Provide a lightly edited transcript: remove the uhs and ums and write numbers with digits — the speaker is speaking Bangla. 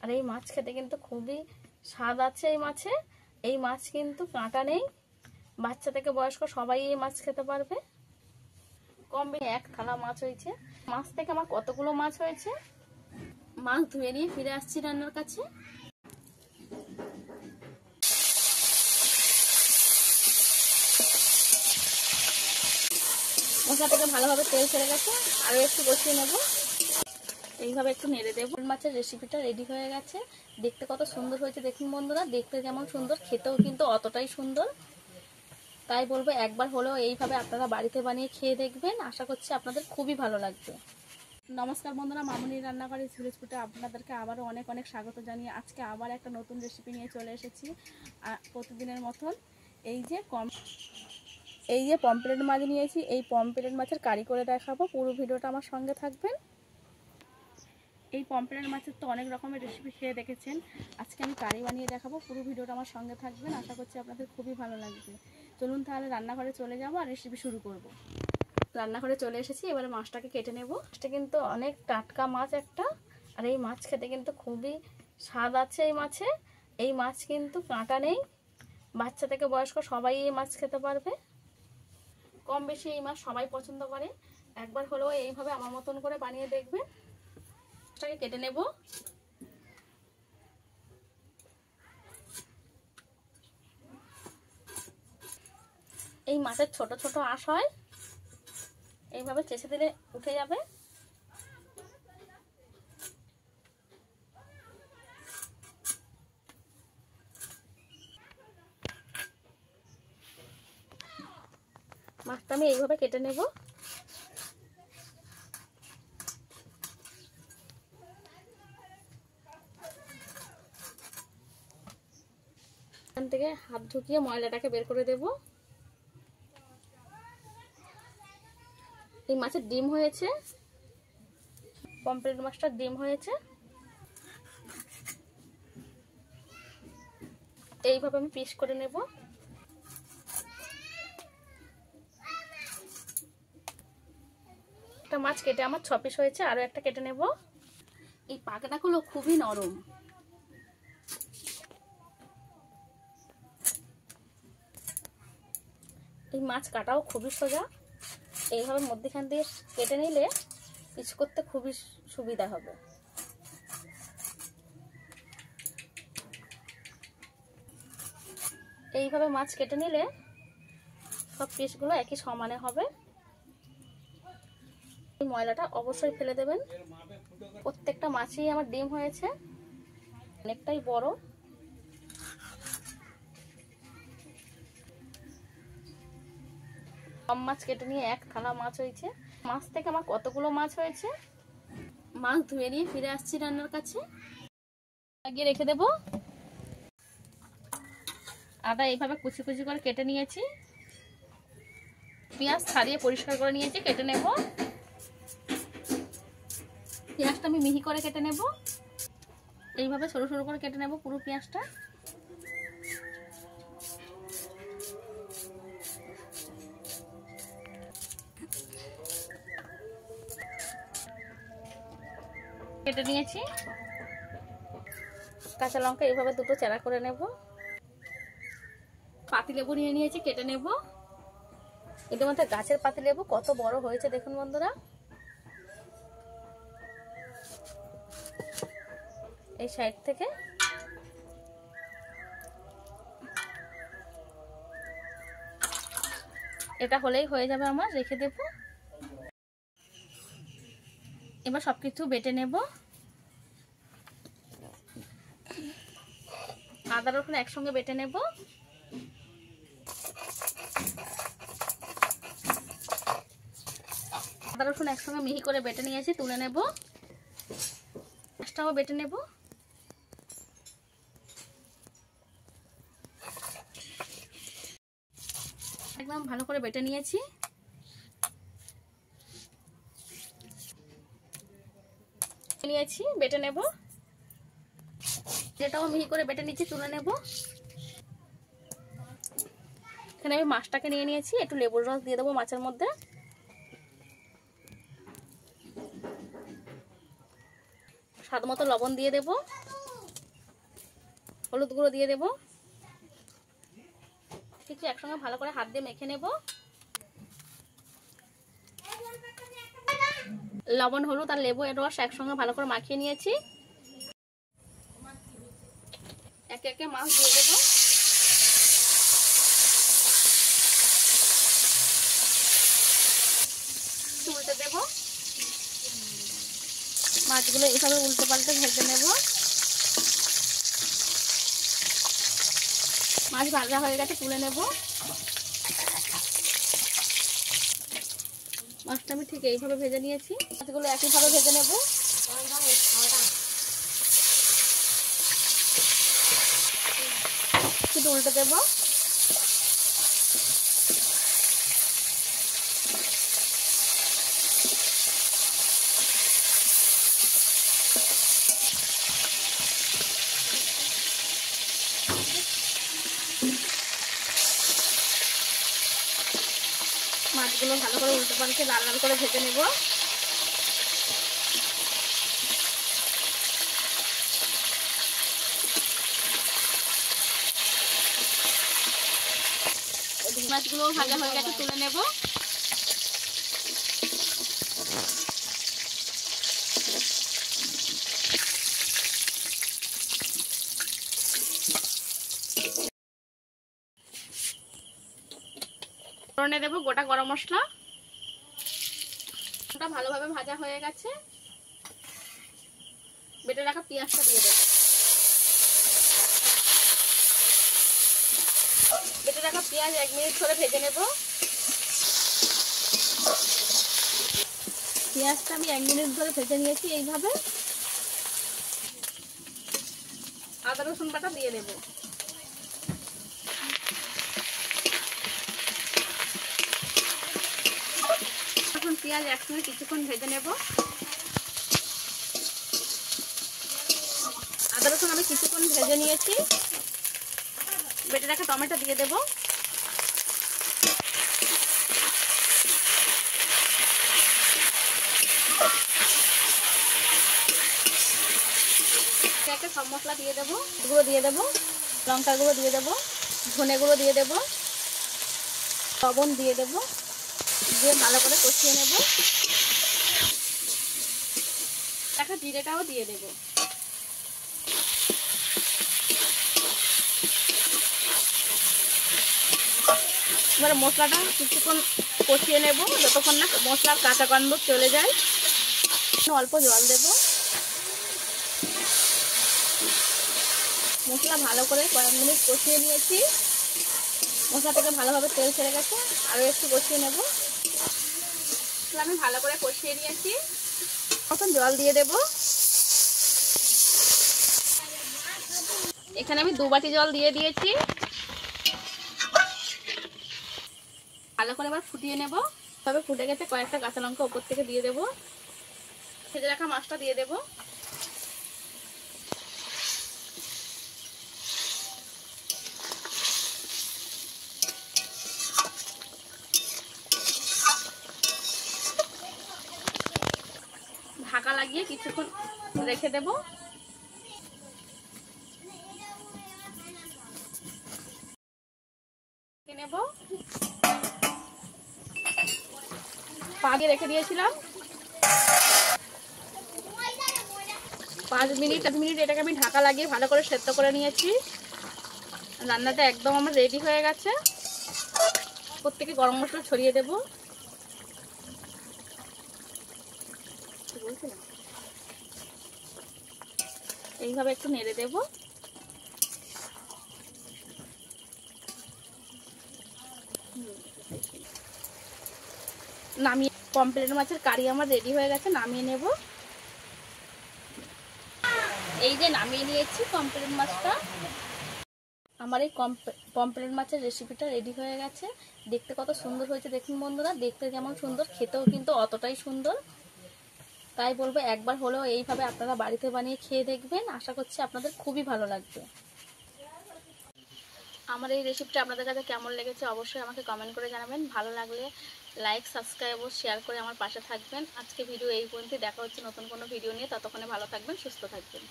আর এই মাছ খেতে কিন্তু খুবই স্বাদ আছে। এই মাছ কিন্তু কাঁটা নেই, বাচ্চা থেকে বয়স্ক সবাই এই মাছ খেতে পারবে। কম বেশি এক থালা মাছ হয়েছে। মাছ থেকে আমার কতগুলো মাছ হয়েছে। মাছ ধুয়ে নিয়ে ফিরে আসছি রান্নার কাছে। মশলা থেকে ভালোভাবে তেল ছেড়ে গেছে, আরও একটু বসিয়ে নেব। এইভাবে একটু নেড়ে দেবো। মাছের রেসিপিটা রেডি হয়ে গেছে। দেখতে কত সুন্দর হয়েছে দেখুন বন্ধুরা, দেখতে যেমন সুন্দর খেতেও কিন্তু অতটাই সুন্দর। তাই বলবো একবার হলেও এইভাবে আপনারা বাড়িতে বানিয়ে খেয়ে দেখবেন, আশা করছি আপনাদের খুবই ভালো লাগবে। নমস্কার বন্ধুরা, মামুনির রান্নাঘরে সুরজপুরে আপনাদেরকে আবারও অনেক অনেক স্বাগত জানিয়ে আজকে আবার একটা নতুন রেসিপি নিয়ে চলে এসেছি প্রতিদিনের মতন। এই যে পমফ্রেট মাছ নিয়েছি, এই পমফ্রেট মাছের কারি করে দেখাবো। পুরো ভিডিওটা আমার সঙ্গে থাকবেন। এই পমফ্রেট মাছের তো অনেক রকমের রেসিপি খেয়ে দেখেছেন, আজকে আমি কারি বানিয়ে দেখাবো। পুরো ভিডিওটা আমার সঙ্গে থাকবেন, আশা করছি আপনাদের খুবই ভালো লাগবে। চলুন তাহলে রান্নাঘরে চলে যাবো আর রেসিপি শুরু করব। রান্নাঘরে চলে এসেছি, এবারে মাছটাকে কেটে নেব। মাছটা কিন্তু অনেক টাটকা মাছ একটা, আর এই মাছ খেতে কিন্তু খুবই স্বাদ আছে। এই মাছ কিন্তু কাঁটা নেই, বাচ্চা থেকে বয়স্ক সবাই এই মাছ খেতে পারবে। কম বেশি এই মাছ সবাই পছন্দ করে, একবার হলেও এইভাবে আমার মতন করে বানিয়ে দেখবেন। মাছটাকে কেটে নেব। এই মাছের ছোট ছোট আঁশ হয়, এইভাবে চেঁচে দিলে উঠে যাবে। মাছটা আমি এইভাবে কেটে নেব। এখান থেকে হাত ঢুকিয়ে ময়লাটাকে বের করে দেব। এই মাছের ডিম হয়েছে, পমফ্রেট মাছটার ডিম হয়েছে। এইভাবে আমি পিস করে নেব। একটা মাছ কেটে আমার 6 পিস হয়েছে, আরো একটা কেটে নেব। এই পাখনাগুলো খুবই নরম। এই মাছ কাটাও খুবই সোজা, এইভাবে মধ্যখান দিয়ে কেটে নিলে পিস করতে খুবই সুবিধা হবে। এইভাবে মাছ কেটে নিলে সব পিসগুলো একই সমানে হবে। এই ময়লাটা অবশ্যই ফেলে দেবেন। প্রত্যেকটা মাছই আমার ডিম হয়েছে, অনেকটাই বড়। কম মাছ কেটে নিয়ে এক থালা মাছ হয়েছে। মাছ থেকে আমার কতগুলো মাছ হয়েছে। মাছ ধুয়ে নিয়ে ফিরে আসছি রান্নার কাছে। লাগিয়ে রেখে দেব। আদা এইভাবে কুচি কুচি করে কেটে নিয়েছি। পেঁয়াজ ছাড়িয়ে পরিষ্কার করে নিয়েছি, কেটে নেব। পেঁয়াজটা আমি মিহি করে কেটে নেব। এইভাবে সরু সরু করে কেটে নেব পুরো পেঁয়াজটা। কেটে নিয়েছি। কাঁচা লঙ্কা এইভাবে দুটো চেরা করে নেব। পাতিলেবু নিয়ে নিয়েছি, কেটে নেব। এদের মধ্যে গাছের পাতিলেবু কত বড় হয়েছে দেখুন বন্ধুরা। এই সাইড থেকে এটা হলেই হয়ে যাবে আমার, রেখে দেব। এবার সবকিছু বেটে নেব। আদা রসুন একসঙ্গে বেটে নেব। আদা রসুন একসঙ্গে মিহি করে বেটে নিয়েছি, তুলে নেব। পেঁয়াজটাও বেটে নেব। একদম ভালো করে বেটে নিয়েছি। বেটে নেব। যেটাও মিহি করে বেটে নিচ্ছি, তুলে নেব। এখানে আমি মাছটাকে নিয়ে নিয়েছি, একটু লেবুর রস দিয়ে দেবো মাছের মধ্যে। স্বাদ মতো লবণ দিয়ে দেব। হলুদ গুঁড়ো দিয়ে দেবো, কিছু একসঙ্গে ভালো করে হাত দিয়ে মেখে নেব। লবণ, হলুদ আর লেবু এর রস একসঙ্গে ভালো করে মাখিয়ে নিয়েছি। একে একে মাছ দিয়ে দেবো। উল্টে দেবো। মাছগুলো এইভাবে উল্টে পাল্টে ভেজে নেব। মাছ ভাজা হয়ে গেছে, তুলে নেব। মাছটা আমি ঠিক এইভাবে ভেজে নিয়েছি। মাছগুলো একইভাবে ভেজে নেব। শুধু উল্টে দেবো। মাছগুলো ভালো করে উল্টে পাল্টে লাল লাল করে ভেজে নেব। মাছগুলো ভাজা হয়ে গেছে, তুলে নেব। ফোড়নে দেব গোটা গরম মশলা। ভালোভাবে ভাজা হয়ে গেছে, বেটে রাখা পেঁয়াজটা দিয়ে দেব। বেটে রাখা পেঁয়াজ 1 মিনিট ধরে ভেজে নেব। পেঁয়াজটা আমি 1 মিনিট ধরে ভেজে নিয়েছি এইভাবে। আদা রসুন বাটা দিয়ে দেব। এখন পেঁয়াজ একসঙ্গে কিছুক্ষণ ভেজে নেব। আদা রসুন আমি কিছুক্ষণ ভেজে নিয়েছি। বেটে রাখা টমেটো দিয়ে দেব। সব মশলা দিয়ে দেবো। গুঁড়ো দিয়ে দেবো, লঙ্কা গুঁড়ো দিয়ে দেবো, ধনে গুঁড়ো দিয়ে দেবো, লবণ দিয়ে দেবো, দিয়ে ভালো করে কষিয়ে নেব। দেখা জিরেটাও দিয়ে দেবো। এবারে মশলাটা কিছুক্ষণ কষিয়ে নেব, যতক্ষণ না মশলার কাঁচা গন্ধ চলে যায়। অল্প জল দেব। মশলা ভালো করে কয়েক মিনিট কষিয়ে নিয়েছি। মশলা থেকে ভালোভাবে তেল ছেড়ে গেছে, আরও একটু কষিয়ে নেব। আমি ভালো করে কষিয়ে নিয়েছি, এখন জল দিয়ে দেব। এখানে আমি 2 বাটি জল দিয়ে দিয়েছি। ভালো করে এবার ফুটিয়ে নেব। তবে ফুটে গেছে, কয়েকটা কাঁচা লঙ্কা উপর থেকে দিয়ে দেব। ভেজে রাখা মাছটা দিয়ে দেব। ঢাকা লাগিয়ে কিছুক্ষণ রেখে দেব। নেব। পা দিয়ে রেখে দিয়েছিলাম 5 মিনিট এটাকে আমি ঢাকা লাগিয়ে ভালো করে সেদ্ধ করে নিয়েছি। রান্নাটা একদম আমার রেডি হয়ে গেছে। প্রত্যেকে গরম মশলা ছড়িয়ে দেব। এইভাবে একটু নেড়ে দেব। নামিয়ে পমফ্রেট মাছের কারি আমার রেডি হয়ে গেছে, নামিয়ে নেব। এই যে নামিয়ে নিয়েছি পমফ্রেট মাছটা। আমার এই পমফ্রেট মাছের রেসিপিটা রেডি হয়ে গেছে। দেখতে কত সুন্দর হয়েছে দেখুন বন্ধুরা। দেখতে যেমন সুন্দর, খেতেও কিন্তু অতটাই সুন্দর। তাই বলবো একবার হলেও এইভাবে আপনারা বাড়িতে বানিয়ে খেয়ে দেখবেন। আশা করছি আপনাদের খুবই ভালো লাগবে। আমার এই রেসিপিটা আপনাদের কাছে কেমন লেগেছে অবশ্যই আমাকে কমেন্ট করে জানাবেন। ভালো লাগলে লাইক, সাবস্ক্রাইব ও শেয়ার করে আমার পাশে থাকবেন। আজকে ভিডিও এই পর্যন্তই। দেখা হচ্ছে নতুন কোনো ভিডিও নিয়ে। ততক্ষণে ভালো থাকবেন, সুস্থ থাকবেন।